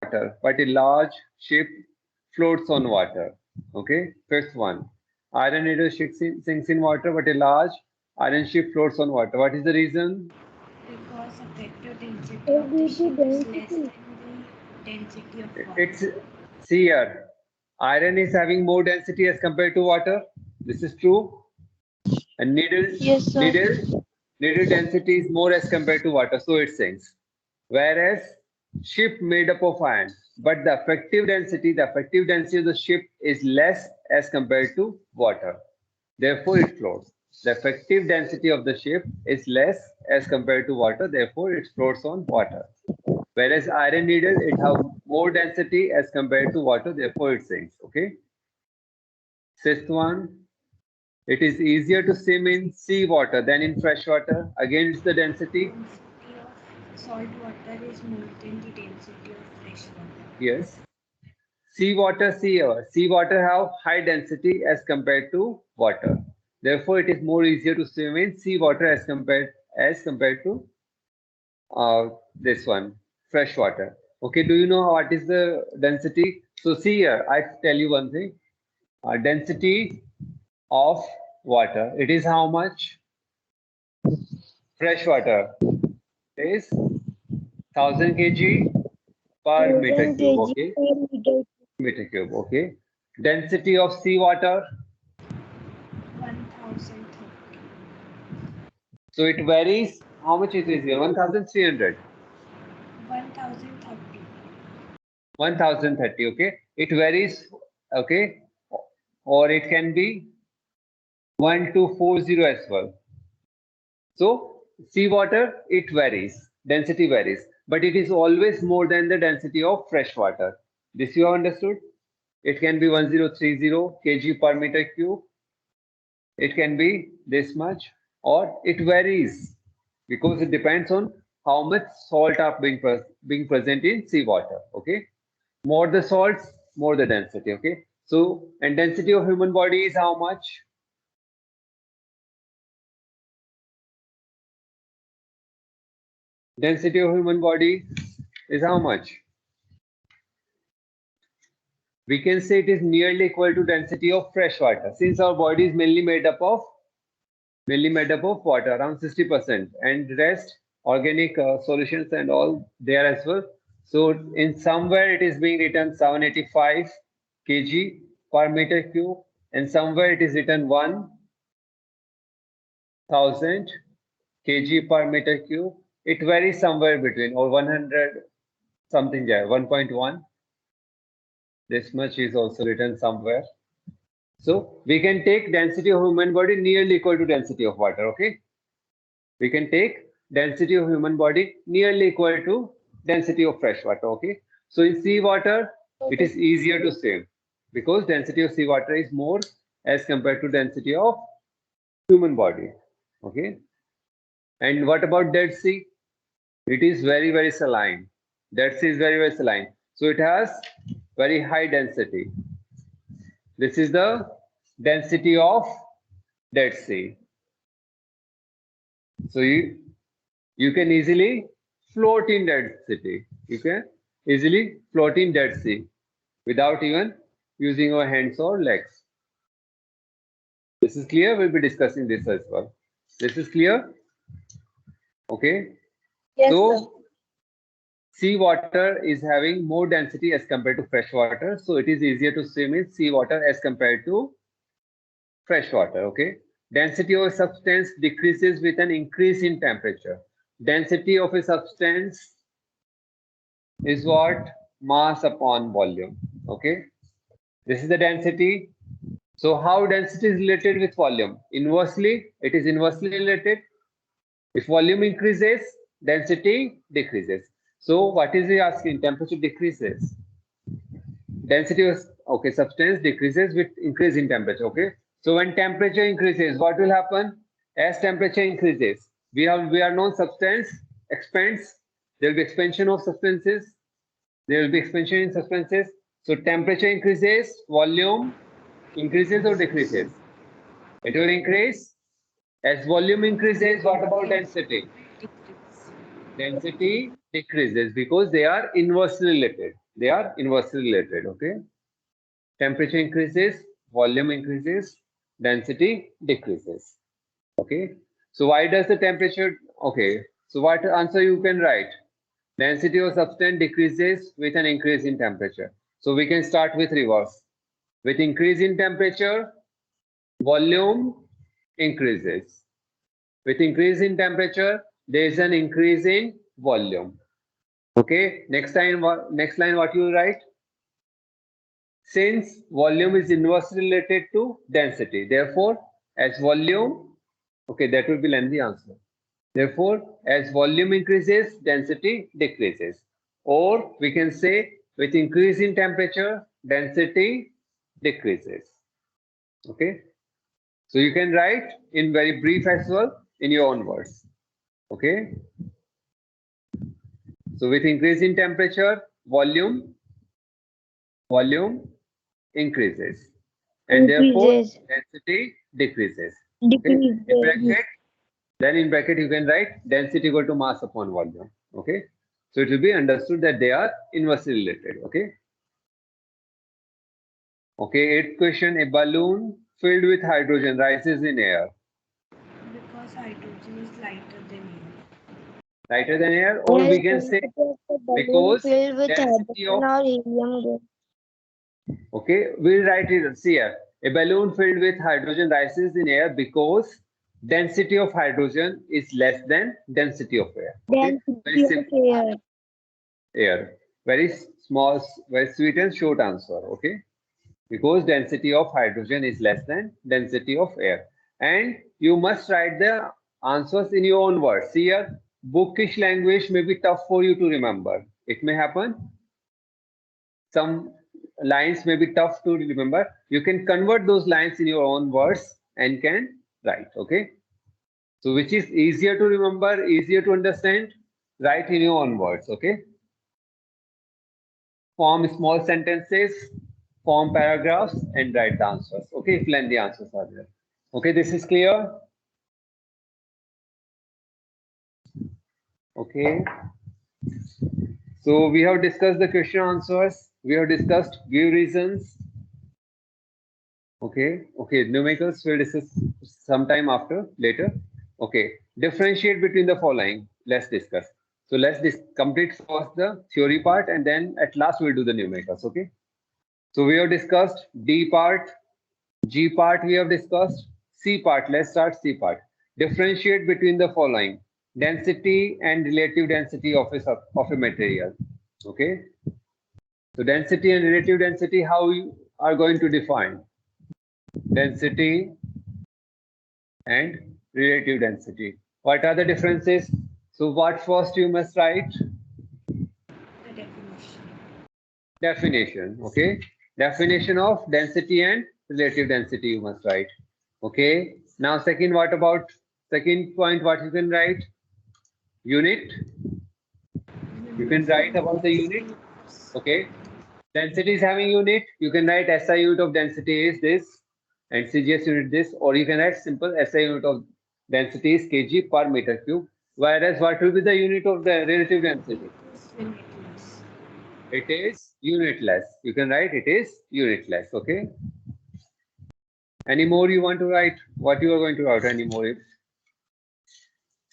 water, but a large ship floats on water. Okay, fifth one. Iron needle sinks in water, but a large iron ship floats on water. What is the reason? Because effective density of the Due to ship is less density. than the density of It's water. see here. Iron is having more density as compared to water. This is true. And Yes, sir. needle density is more as compared to water, so it sinks. Whereas ship made up of iron, but the effective density of the ship is less as compared to water. Therefore, it floats. The effective density of the ship is less as compared to water. Therefore, it floats on water. Whereas iron needle, it have more density as compared to water. Therefore, it sinks. Okay. Sixth one. It is easier to swim in seawater than in fresh water. Again, it's the density. Density of salt water is more than the density of fresh water. Yes. Seawater have high density as compared to water. Therefore, it is more easier to swim in seawater as compared to this one, fresh water. Okay, do you know what is the density? So see here, I tell you one thing. Density of water. It is how much? Fresh water is 1000 kg per meter 1000 cube. kg Okay, per meter. meter cube. Okay. Density of seawater. 1030. So it varies. How much it is here? 1300. 1030. 1030. Okay. It varies. Okay. Or it can be 1240 as well. So seawater, it varies. Density varies. But it is always more than the density of fresh water. This you have understood? It can be 1030 kg per meter cube. It can be this much, or it varies because it depends on how much salt are being present in seawater. Okay, more the salts, more the density. Okay, so and density of human body is how much? Density of human body is how much? We can say it is nearly equal to density of fresh water since our body is mainly made up of water, around 60%, and rest organic solutions and all there as well. So in somewhere it is being written 785 kg per meter cube, and somewhere it is written 1000 kg per meter cube. It varies somewhere between or 100 something there, 1.1. This much is also written somewhere. So we can take density of human body nearly equal to density of water. Okay. We can take density of human body nearly equal to density of fresh water. Okay, so in seawater it is easier to swim because density of seawater is more as compared to density of human body. Okay, and what about Dead Sea? It is very saline. Dead Sea is very saline, so it has very high density. This is the density of Dead Sea. So you can easily float in Dead Sea. You can easily float in Dead Sea without even using your hands or legs. This is clear. We'll be discussing this as well. This is clear. Okay. Yes, sir. So seawater is having more density as compared to fresh water. So it is easier to swim in seawater as compared to fresh water. Okay. Density of a substance decreases with an increase in temperature. Density of a substance is what? Mass upon volume. Okay. This is the density. So how density is related with volume? Inversely, it is inversely related. If volume increases, density decreases. So what is he asking? Temperature decreases. Density of substance decreases with increase in temperature. Okay. So when temperature increases, what will happen? As temperature increases, we are known substance expands. There will be expansion of substances. There will be expansion in substances. So temperature increases, volume increases or decreases? It will increase. As volume increases, what about density? Decrease. Density decreases because they are inversely related. They are inversely related. Okay. Temperature increases, volume increases, density decreases. Okay. So why does the temperature? Okay. So what answer you can write? Density of substance decreases with an increase in temperature. So we can start with reverse. With increase in temperature, volume increases. With increase in temperature, there is an increase in volume. Okay, next line what you write? Since volume is inversely related to density, therefore, as volume, okay, that will be lengthy answer. Therefore, as volume increases, density decreases. Or we can say with increase in temperature, density decreases. Okay. So you can write in very brief as well in your own words. Okay. So with increase in temperature, volume increases. And therefore density decreases. Okay. In bracket, then in bracket you can write density equal to mass upon volume. Okay. So it will be understood that they are inversely related. Okay. Okay. Eighth question: a balloon filled with hydrogen rises in air. Because hydrogen is lighter than air. Lighter than air, or we can say because filled with density hydrogen of. or helium gas. Okay, we'll write it. See here, a balloon filled with hydrogen rises in air because density of hydrogen is less than density of air. Okay, very simple. Air. Very small, very sweet and short answer. Okay, because density of hydrogen is less than density of air. And you must write the answers in your own words. See here, bookish language may be tough for you to remember. It may happen. Some lines may be tough to remember. You can convert those lines in your own words and can write. Okay. So which is easier to remember, easier to understand, write in your own words. Okay. Form small sentences, form paragraphs, and write the answers. Okay, if lengthy answers are there. Okay, this is clear. Okay. So we have discussed the question answers. We have discussed give reasons. Okay. Okay. Numericals we'll discuss sometime after later. Okay. Differentiate between the following. Let's discuss. So let's complete first the theory part, and then at last we'll do the numericals. Okay. So we have discussed D part, G part we have discussed, C part. Let's start C part. Differentiate between the following: density and relative density of a material. Okay. So density and relative density, how you are going to define density and relative density? What are the differences? So what first you must write? The definition. Definition. Okay. Definition of density and relative density you must write. Okay. Now second, what about second point? What you can write? Unit. You can write about the unit. Okay. Density is having unit. You can write SI unit of density is this, and CGS unit this, or you can write simple SI unit of density is kg per meter cube. Whereas what will be the unit of the relative density? Limitless. It is unitless. You can write it is unitless. Okay. Any more you want to write? What you are going to write? Any more?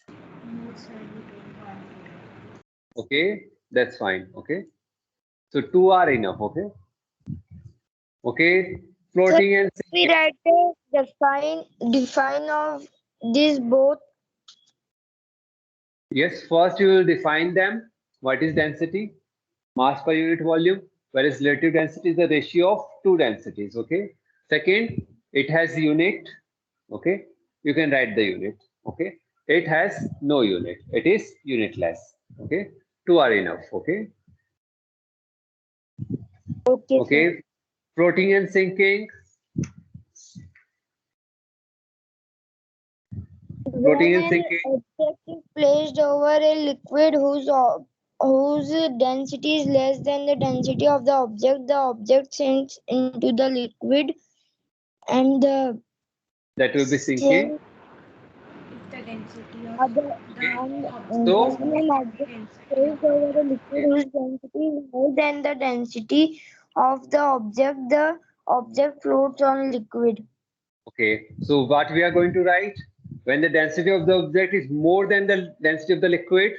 No, sir, we don't want to. Okay, that's fine. Okay. So two are enough. Okay. Okay. Floating and We write a define of these both. yes, first you will define them. What is density? Mass per unit volume, whereas relative density is the ratio of two densities. Okay. Second, it has unit. Okay. You can write the unit. Okay. It has no unit. It is unitless. Okay. Two are enough. Okay. Okay. Okay. Floating and sinking. Floating and sinking. When an object is placed over a liquid whose density is less than the density of the object sinks into the liquid, and That will be sinking. If the density of Other Okay. and So- thus an object density placed over a liquid whose density is more than the density of the object floats on liquid. Okay, so what we are going to write, when the density of the object is more than the density of the liquid,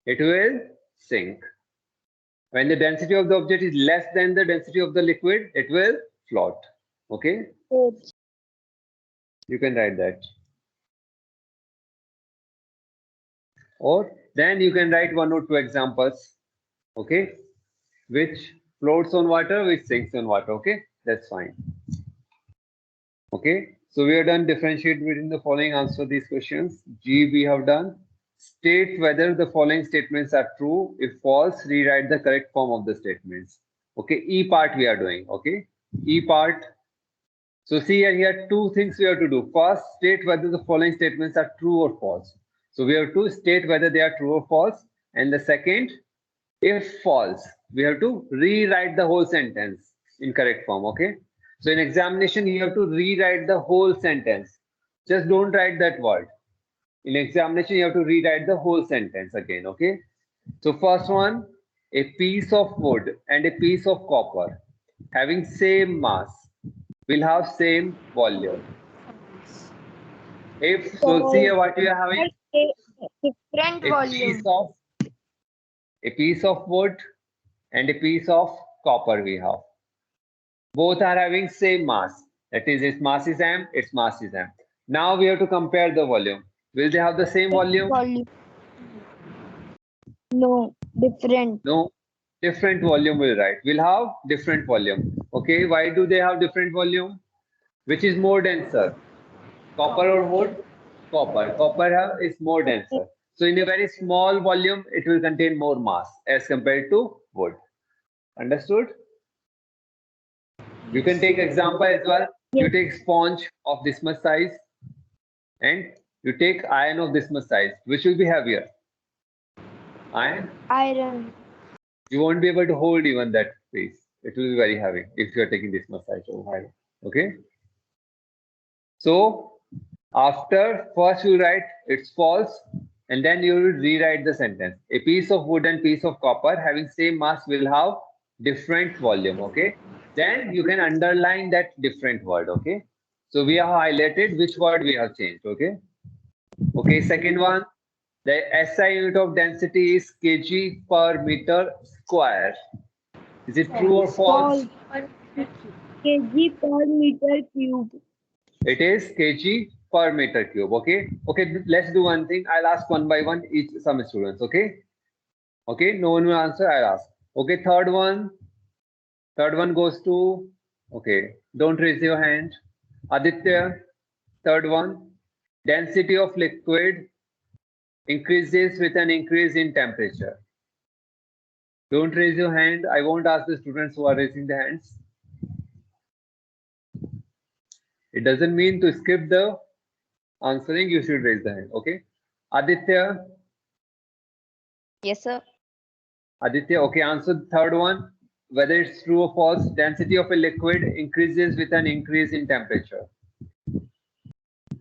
it will sink. When the density of the object is less than the density of the liquid, it will float. Okay, Floats. you can write that. Or then you can write one or two examples. Okay, which floats on water, which sinks on water. Okay, that's fine. Okay, so we have done differentiate between the following, answer these questions. G we have done. State whether the following statements are true. If false, rewrite the correct form of the statements. Okay, E part we are doing. Okay, E part. So see here two things we have to do. First, state whether the following statements are true or false. So we have to state whether they are true or false. And the second, if false, we have to rewrite the whole sentence in correct form. Okay. So in examination, you have to rewrite the whole sentence. Just don't write that word. In examination, you have to rewrite the whole sentence again. Okay. So first one, a piece of wood and a piece of copper having same mass will have same volume. false. If so, see here what we are having. Different A piece volume. of wood and a piece of copper we have. Both are having same mass. That is, its mass is m, its mass is m. Now we have to compare the volume. Will they have the same volume? Volume. No, different. No. Different volume will write. We'll have different volume. Okay, why do they have different volume? Which is more denser? Copper or wood? Copper. Is more denser. So in a very small volume, it will contain more mass as compared to wood. Understood? You can take example as well. You take sponge of this much size and you take iron of this much size. Which will be heavier? Iron. Iron. You won't be able to hold even that piece. It will be very heavy if you are taking this much size of iron. Okay. So after first you write it's false and then you will rewrite the sentence. A piece of wood and piece of copper having same mass will have different volume. Okay. Then you can underline that different word. Okay. So we have highlighted which word we have changed. Okay. Okay. Second one, the SI unit of density is kg per meter square. Is it true or false? Kg per meter cube. It is kg per meter cube. Okay. Okay. Let's do one thing. I'll ask one by one each some students. Okay. Okay. No one will answer. I'll ask. Okay. Third one. Third one goes to. Okay. Don't raise your hand. Aditya. Third one. Density of liquid increases with an increase in temperature. Don't raise your hand. I won't ask the students who are raising the hands. It doesn't mean to skip the answering. You should raise the hand. Okay. Aditya. Yes, sir. Aditya, okay, answer the third one. Whether it's true or false, density of a liquid increases with an increase in temperature.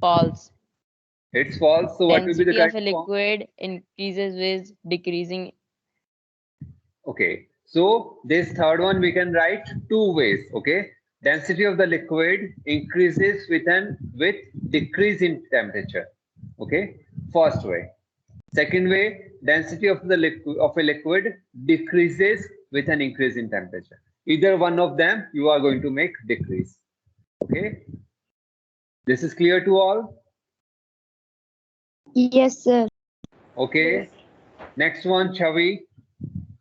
False. It's false. So what will be the Density of correct a form? liquid increases with decreasing. Okay. So this third one we can write two ways. Okay. Density of the liquid increases with decrease in temperature. Okay. First way. Second way, density of a liquid decreases with an increase in temperature. Either one of them you are going to make decrease. Okay. This is clear to all? Yes, sir. Okay. Next one, Chavi.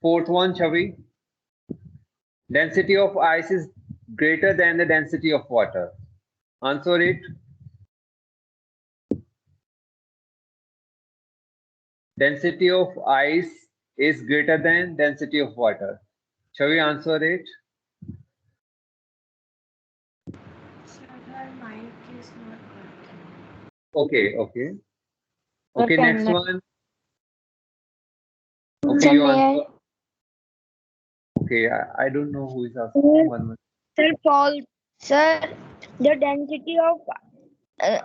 Fourth one, Chavi. Density of ice is greater than the density of water. Answer it. Density of ice is greater than density of water. Shall we answer it? Sir, her mic is not working. Okay, okay. Sir, Okay, can next I- one. Okay, Sir, you may I- answer. Okay, I don't know who is asking. One minute. Sir, false. Sir, the density of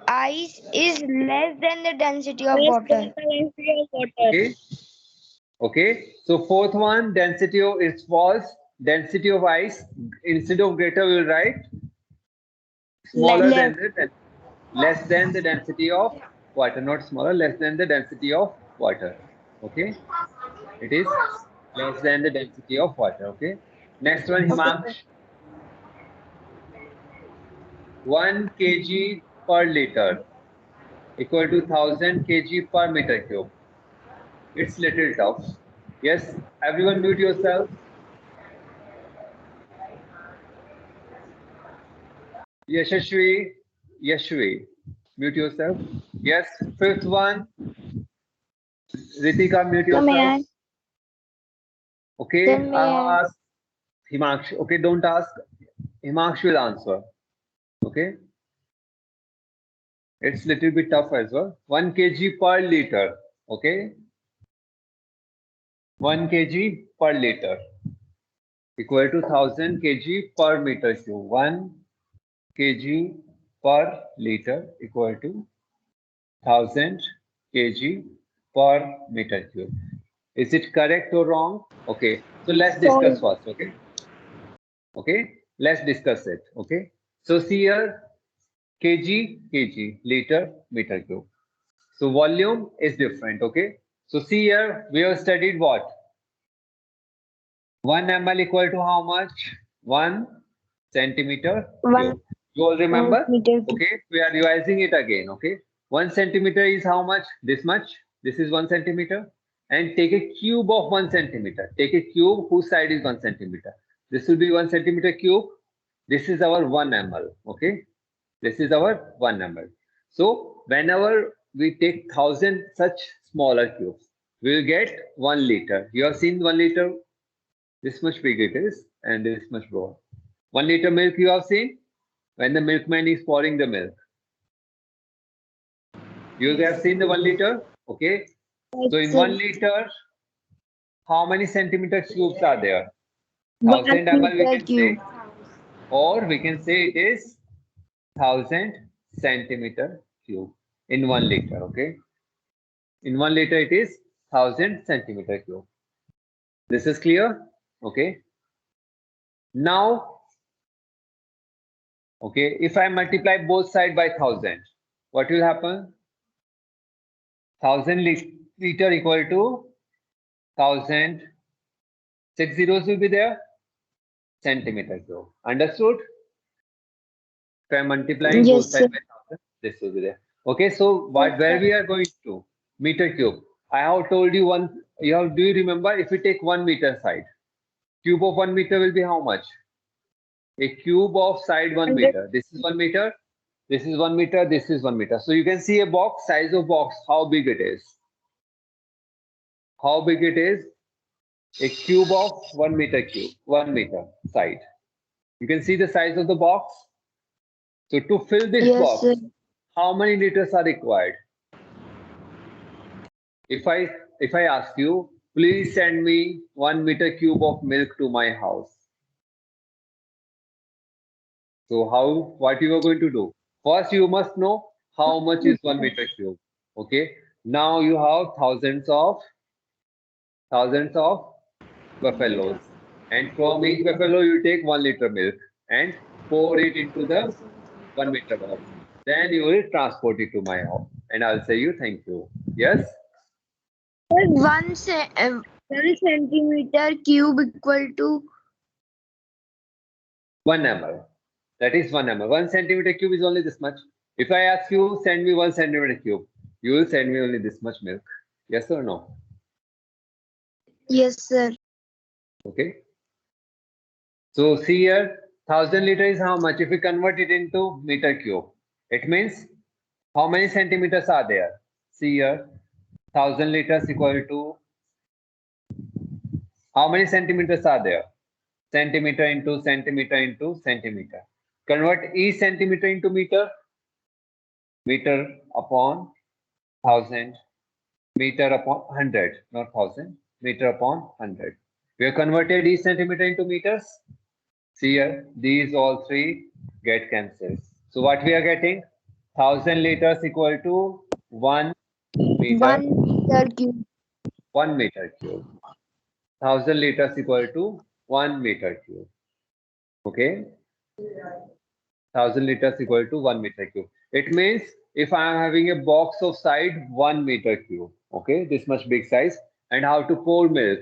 ice is less than the density of water. Okay. Okay. So fourth one, density of is false. Density of ice, instead of greater, we will write smaller Less. than the less than the density of water, not smaller, less than the density of water. Okay. It is less than the density of water. Okay. Next one, Himaksh. 1 kg per liter equal to 1000 kg per meter cube. It's little tough. Yes, everyone mute yourself. Yashwi, mute yourself. Yes, fifth one, Ritika, mute yourself. Okay, Then may I- ask Himaksh. Okay, don't ask. Himaksh will answer. Okay, it's little bit tough as well. 1 kg per liter. Okay, 1 kg per liter equal to 1000 kg per meter cube. 1 kg per liter equal to 1000 kg per meter cube. Is it correct or wrong? Okay, so let's discuss first. Okay, okay, let's discuss it. Okay, so see here, kg, liter, meter cube. So volume is different. Okay, so see here, we have studied what? 1 ml equal to how much? 1 centimeter cube. You all remember? meter cube. Okay, we are revising it again. Okay, 1 centimeter is how much? This much. This is 1 centimeter. And take a cube of 1 centimeter. Take a cube whose side is 1 centimeter. This will be 1 centimeter cube. This is our 1 ml. Okay, this is our 1 ml. So whenever we take 1000 such smaller cubes, we will get 1 liter. You have seen 1 liter. This much big it is, and this much broad. 1 liter milk you have seen when the milkman is pouring the milk. You have seen the 1 liter, okay? So in 1 liter, how many centimeter cubes are there? 1000 ml we can say, or we can say it is 1000 centimeter cube in 1 liter, okay? In 1 liter it is 1000 centimeter cube. This is clear, okay? Now, okay, if I multiply both sides by 1000, what will happen? 1000 liter equal to 1000, 6 zeros will be there, centimeter cube. Understood? If I am multiplying both sides by 1000, this will be there. Okay, so where we are going to? Meter cube. I have told you one, do you remember, if we take 1 meter side, cube of 1 meter will be how much? A cube of side 1 meter. This is 1 meter, this is 1 meter, this is 1 meter. So you can see a box, size of box, how big it is. How big it is? A cube of 1 meter cube, 1 meter side. You can see the size of the box. So to fill this box, sir. how many liters are required? If I ask you, please send me 1 meter cube of milk to my house. So what you are going to do? First, you must know how much is 1 meter cube. Okay. Now you have thousands of buffaloes, and from each buffalo you take 1 liter milk and pour it into the 1 meter box. Then you will transport it to my house, and I'll say you thank you. Yes. 1 centimeter cube equal to 1 ml. That is 1 ml. 1 centimeter cube is only this much. If I ask you, send me 1 centimeter cube, you will send me only this much milk. Yes or no? yes, sir. Okay. So see here, 1000 liter is how much? If we convert it into meter cube, it means how many centimeters are there? See here, 1000 liters equal to how many centimeters are there? Centimeter into centimeter into centimeter. Convert each centimeter into meter. Meter upon 1000. Meter upon 100, not 1000. Meter upon 100. We have converted each centimeter into meters. See here, these all three get cancelled. So what we are getting? 1000 liters equal to 1 meter. 1 meter cube. 1 meter cube. 1000 liters equal to 1 meter cube. Okay. 1000 liters equal to 1 meter cube. It means if I am having a box of side 1 meter cube, okay, this much big size, and how to pour milk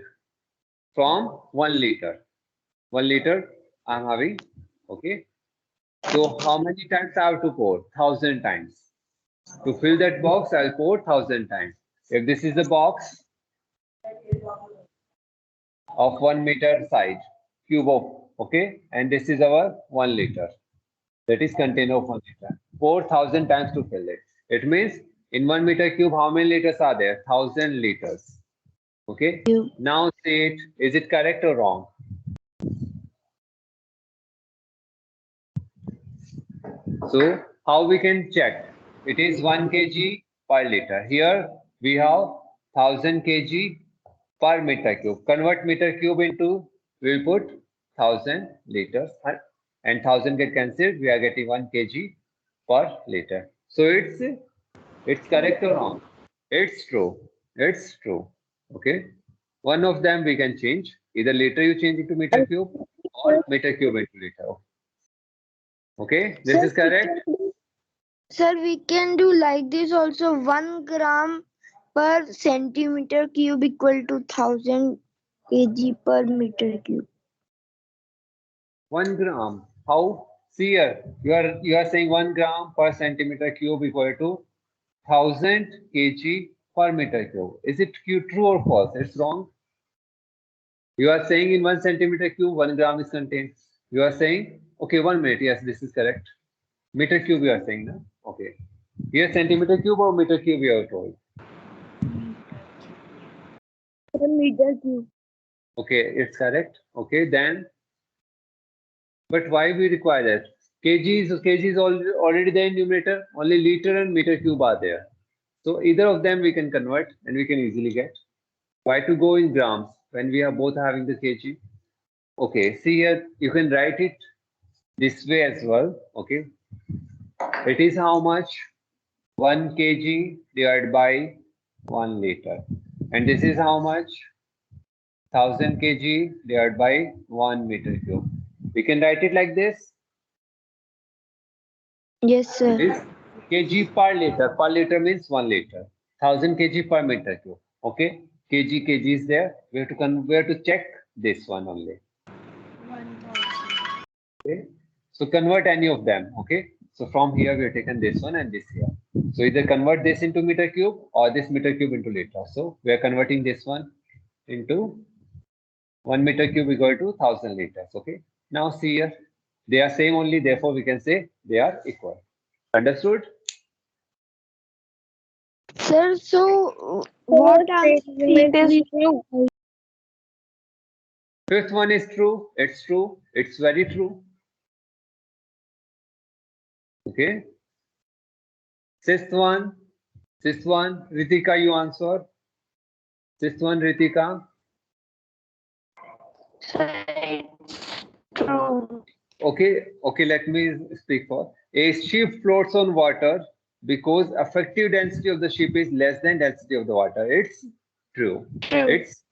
from 1 liter. 1 liter I am having, okay. So how many times I have to pour? 1000 times. To fill that box, I'll pour 1000 times. If this is a box of 1 meter size, cube of, okay, and this is our 1 liter. That is container of 1 liter. 4000 times to fill it. It means in 1 meter cube, how many liters are there? 1000 liters. Okay. Now say it. Is it correct or wrong? So how we can check? It is 1 kg per liter. Here we have 1000 kg per meter cube. Convert meter cube into, we'll put 1000 liters and 1000 get cancelled. We are getting 1 kg per liter. So it's correct or wrong? It's true. It's true. Okay. One of them we can change. Either liter you change into meter cube or meter cube into liter. Okay. This Sir, is correct. Sir, we can do like this also. 1 gram per centimeter cube equal to 1000 kg per meter cube. 1 gram. How? See here. You are saying 1 gram per centimeter cube equal to 1000 kg per meter cube. Is it true or false? It's wrong. You are saying in 1 centimeter cube 1 gram is contained. You are saying, okay, 1 minute. Yes, this is correct. Meter cube you are saying, no? Okay. Here centimeter cube or meter cube you are told. Meter cube. Okay, it's correct. Okay, then. But why we require that? Kg is already there in numerator. Only liter and meter cube are there. So either of them we can convert and we can easily get. Why to go in grams when we are both having the kg? Okay, see here, you can write it this way as well. Okay, it is how much? 1 kg divided by 1 liter. And this is how much? 1000 kg divided by 1 meter cube. We can write it like this. Yes, sir. It is kg per liter. Per liter means 1 liter. 1000 kg per meter cube. Okay, kg is there. We have to check this one only. 1000. Okay, so convert any of them. Okay, so from here we have taken this one and this here. So either convert this into meter cube or this meter cube into liter. So we are converting this one into 1 meter cube equal to 1000 liters. Okay, now see here, they are same only, therefore we can say they are equal. Understood? Sir, so what statement is true? Fifth one is true. It's true. It's very true. Okay. Sixth one, Ritika, you answer. Sixth one, Ritika. True. Okay, let me speak for. A ship floats on water because effective density of the ship is less than density of the water. It's true. It's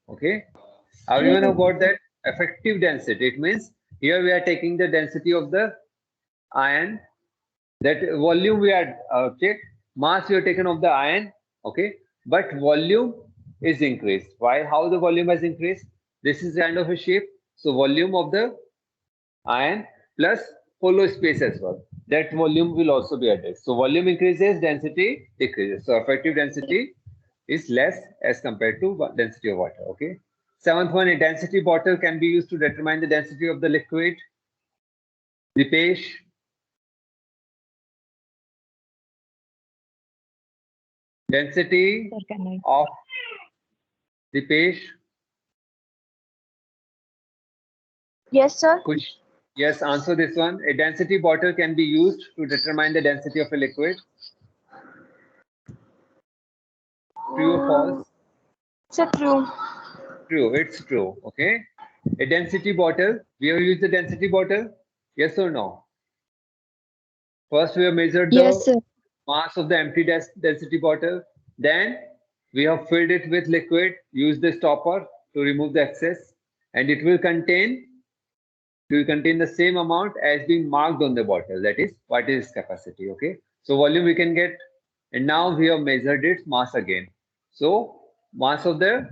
okay. Everyone have got that effective density. It means here we are taking the density of the iron. That volume we are check. Mass we are taken of the iron. Okay, but volume is increased. Why? How the volume has increased? This is kind of a shape. So volume of the iron plus hollow space as well. That volume will also be added. So volume increases, density decreases. So effective density is less as compared to density of water. Okay. Seventh one, a density bottle can be used to determine the density of the liquid. Dipesh. Density of Dipesh. Yes, sir. Yes, answer this one. A density bottle can be used to determine the density of a liquid. True or false? Sir, true. True, it's true. Okay. A density bottle. We have used the density bottle. Yes or no? First, we have measured the Yes, sir. mass of the empty density bottle. Then we have filled it with liquid, use the stopper to remove the excess, and it will contain the same amount as being marked on the bottle. That is what is capacity. Okay. So volume we can get, and now we have measured its mass again. So mass of the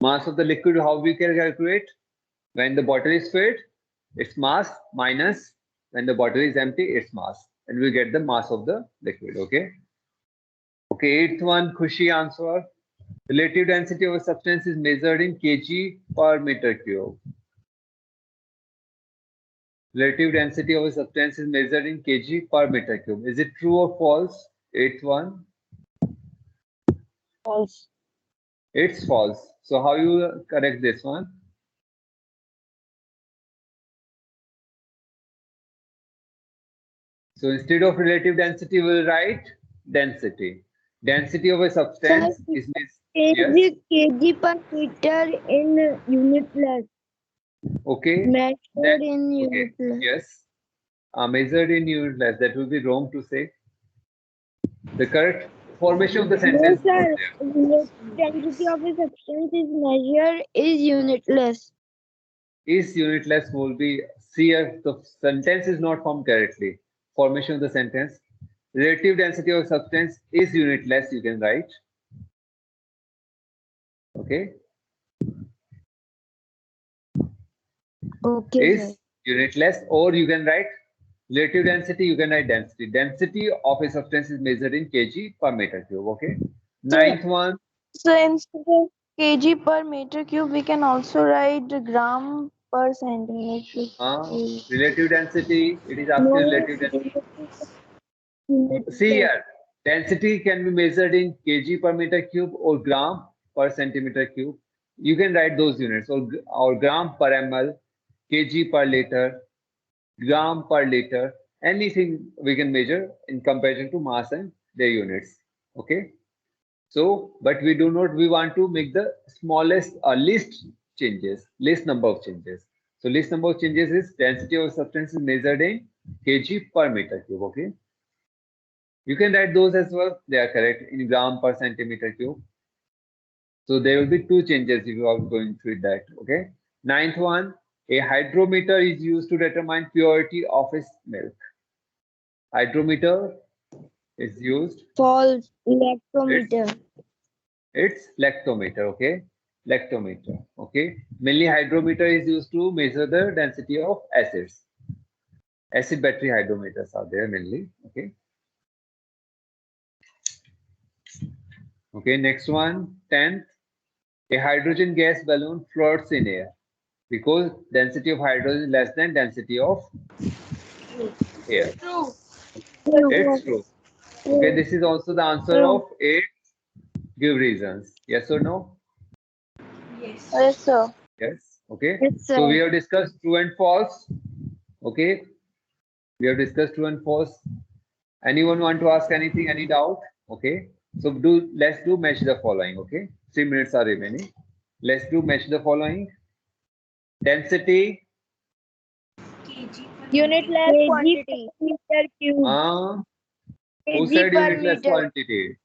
liquid, how we can calculate? When the bottle is filled, its mass minus when the bottle is empty, its mass, and we get the mass of the liquid. Okay. Okay, eighth one, Khushi answer. Relative density of a substance is measured in kg per meter cube. Relative density of a substance is measured in kg per meter cube. Is it true or false? Eighth one. False. It's false. So how you correct this one? So instead of relative density, we'll write density. Density of a substance is yes. kg per meter in unit plus. Okay. Measured in unit plus. Yes. Measured in unit less. That will be wrong to say. The correct formation of the sentence. No, sir. Relative density of a substance is measured is unitless. Is unitless will be see if the sentence is not formed correctly. Formation of the sentence. Relative density of substance is unitless. You can write. Okay. Okay, Is sir. unitless, or you can write relative density. You can write density. Density of a substance is measured in kg per meter cube. Okay. Ninth one. So instead of kg per meter cube, we can also write gram per centimeter cube. Relative density. It is asking relative density. See here, density can be measured in kg per meter cube or gram per centimeter cube. You can write those units, or gram per ml, kg per liter, gram per liter, anything we can measure in comparison to mass and their units. Okay. So, but we want to make the smallest least number of changes. So least number of changes is density of substance is measured in kg per meter cube. Okay. You can write those as well. They are correct in gram per centimeter cube. So there will be two changes if you are going through that. Okay. Ninth one, a hydrometer is used to determine purity of its milk. Hydrometer is used. False. Lactometer. It's lactometer. Okay. Lactometer. Okay. Mainly hydrometer is used to measure the density of acids. Acid battery hydrometers are there mainly. Okay. Okay, next one, 10th. A hydrogen gas balloon floats in air because density of hydrogen is less than density of air. True. It's true. Okay, this is also the answer of 8. Give reasons. Yes or no? Yes. Yes, sir. Yes. Okay. Yes, sir. So we have discussed true and false. Okay. We have discussed true and false. Anyone want to ask anything? Any doubt? Okay. So let's do match the following. Okay. 3 minutes are remaining. Let's do match the following. Density. kg per Unitless kg quantity. per meter cube. Who kg said per unitless meter. quantity?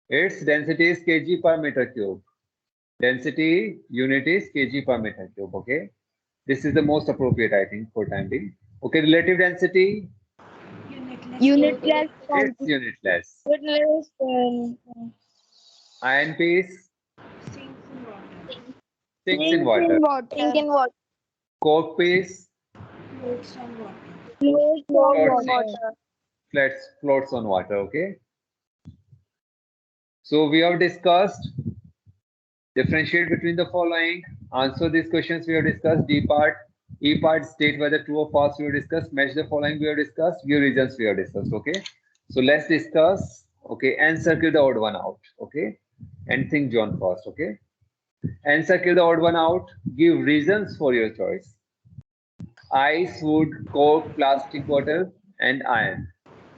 Its density is kg per meter cube. Density unit is kg per meter cube. Okay. This is the most appropriate, I think, for time being. Okay. Relative density. Unitless. Unitless It's unitless. Unitless. Iron piece Sinks in water. sinks in water. Think in water. Cork piece Floats on water. Floats Floats on water. floats on water. Okay. So we have discussed differentiate between the following. Answer these questions we have discussed. D part. E part, state whether true or false we have discussed. Match the following we have discussed. Give reasons we have discussed. Okay. So let's discuss. Okay. And circle the odd one out. Okay. And think John first. Okay. And circle the odd one out. Give reasons for your choice. Ice, wood, coke, plastic bottle, and iron.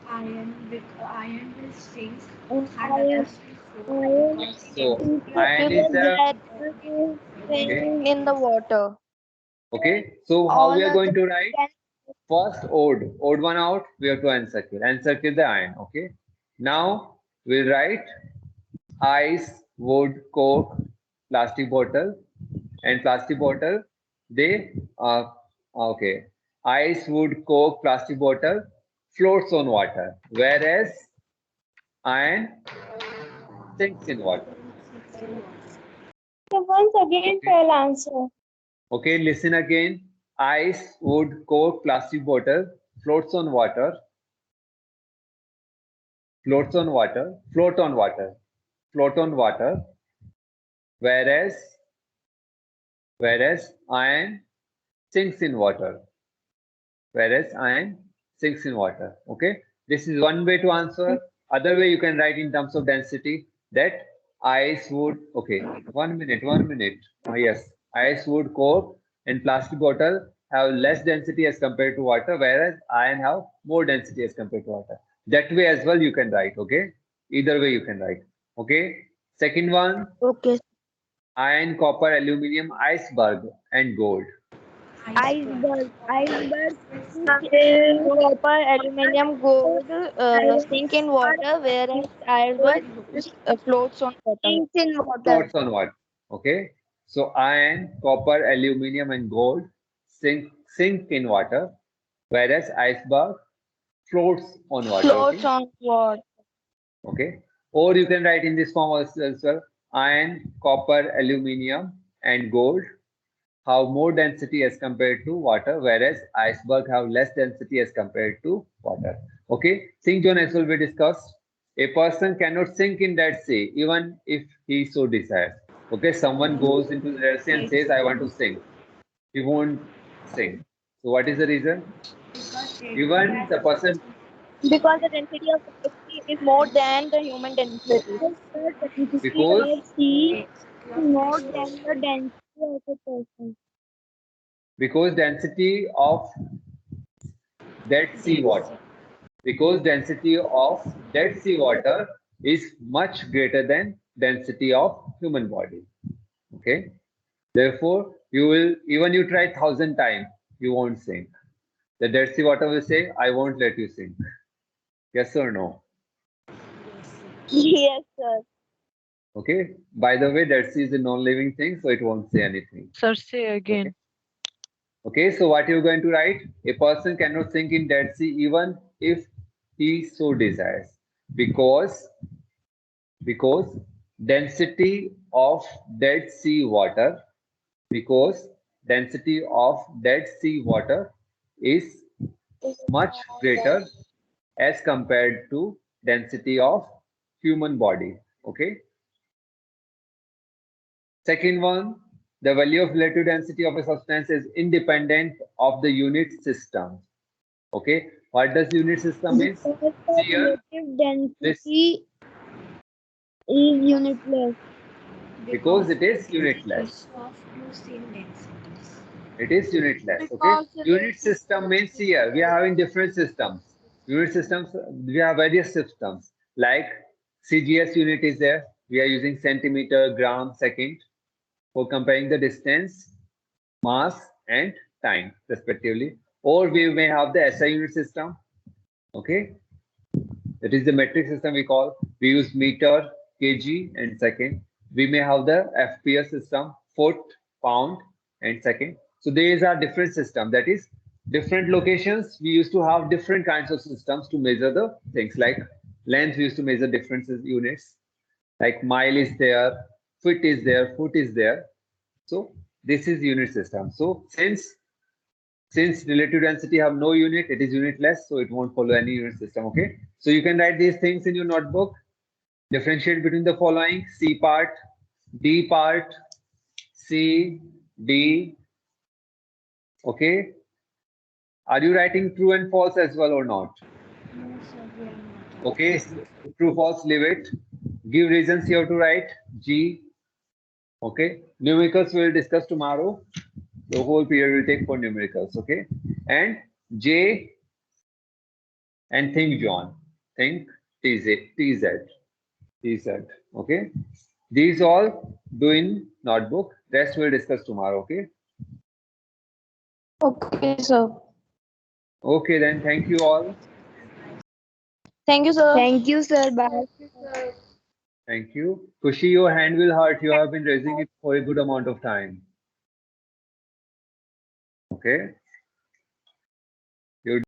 Iron will sink And and iron- others will float because So density of iron is the Sinking in the water. okay. So how we are going to write? First odd one out, we have to encircle the iron. Okay. Now we'll write ice, wood, coke, plastic bottle, and plastic bottle. They okay. Ice, wood, coke, plastic bottle floats on water, whereas iron sinks in water. So once again, tell answer. Okay, listen again. Ice, wood, coke, plastic bottle floats on water, float on water, whereas iron sinks in water, Okay, this is one way to answer. Other way you can write in terms of density that ice, wood. Okay, 1 minute. Yes, ice, wood, coke, and plastic bottle have less density as compared to water, whereas iron have more density as compared to water. That way as well you can write. Okay, either way you can write. Okay, second one, Okay. iron, copper, aluminium, iceberg, and gold. Iceberg. Copper, aluminium, gold sink in water, whereas iceberg floats on water. Sinks in water. Floats on water. Okay. So iron, copper, aluminium, and gold sink in water, whereas iceberg floats on water. Floats Okay. on water. Okay. Or you can write in this form as well. Iron, copper, aluminium, and gold have more density as compared to water, whereas iceberg have less density as compared to water. Okay, sink zone as well we discussed. A person cannot sink in that sea even if he so desires. Okay, someone goes into the Red Sea and says, I want to sink. He won't sink. So what is the reason? Even the person, Because the density of the sea is more than the human density. because Sea more than the density of a person. density of Dead Sea water. Because density of Dead Sea water is much greater than density of human body. Okay. Therefore, you will even you try 1,000 times, you won't sink. The Dead Sea water will say, I won't let you sink. Yes or no? Yes, sir. Okay. By the way, Dead Sea is a non-living thing, so it won't say anything. Sir, say again. Okay, so what you're going to write? A person cannot sink in Dead Sea even if he so desires, because density of Dead Sea water is much greater as compared to density of human body. Okay. Second one, the value of relative density of a substance is independent of the unit system. Okay, what does unit system mean? Here, Relative density is unitless. Because it is unitless. Of two same densities. It is unitless. Okay. Because Unit system means here we are having different systems. Unit systems, we have various systems like CGS unit is there. We are using centimeter, gram, second for comparing the distance, mass, and time respectively. Or we may have the SI unit system. Okay. That is the metric system we call. We use meter, kg, and second. We may have the FPS system, foot, pound, and second. So these are different systems. That is, different locations, we used to have different kinds of systems to measure the things like length, we used to measure different units. Like mile is there, foot is there. So this is unit system. So since relative density have no unit, it is unitless, so it won't follow any unit system. Okay, so you can write these things in your notebook. Differentiate between the following: C part, D part, C, D. Okay, are you writing true and false as well or not? No, sir, we are not. Okay, true, false, leave it. Give reasons you have to write. G. Okay, numericals we will discuss tomorrow. The whole period will take for numericals. Okay, and J. And think John, think TZ. Okay, these all do in notebook. Rest we'll discuss tomorrow. Okay. okay, sir. Okay, then thank you all. Thank you, sir. Thank you, sir. Bye. Thank you. Kushi, your hand will hurt. You have been raising it for a good amount of time. Okay.